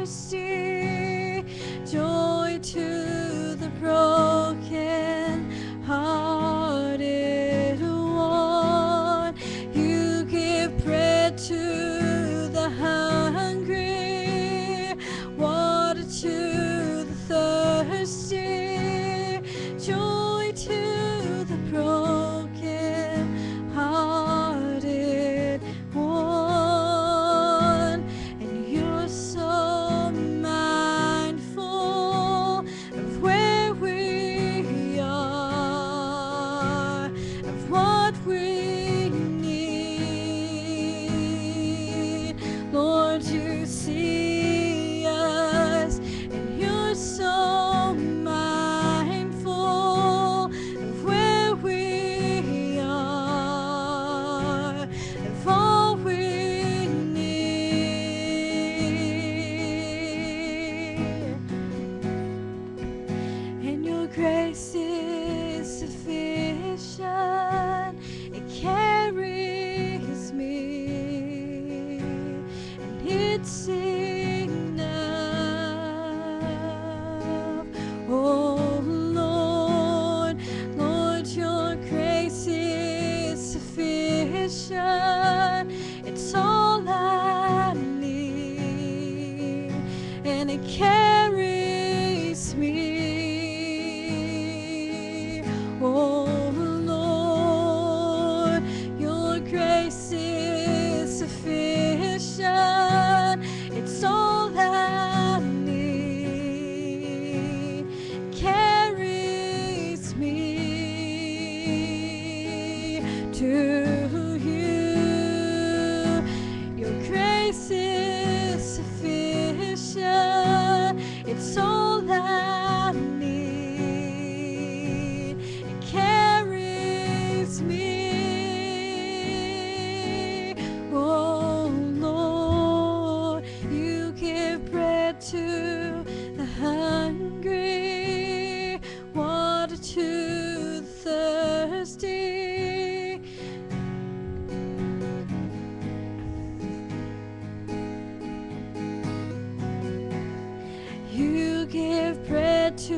thirsty, joy to the broken hearted one. You give bread to the hungry, water to the thirsty, joy to the broken hearted one. And you're so mindful of where we are, of what we need. Lord, you see us, and you're so mindful of where we are, of all we need. And your grace is sufficient, it carries me, and it's enough. Oh Lord, Lord, your grace is sufficient, it's all I need, and it carries me. Oh Lord, your grace is sufficient, it's all I need, carries me to you. Your grace is sufficient, it's all I need, it carries me. Oh Lord, you give bread to the hungry, water to the thirsty. You give bread to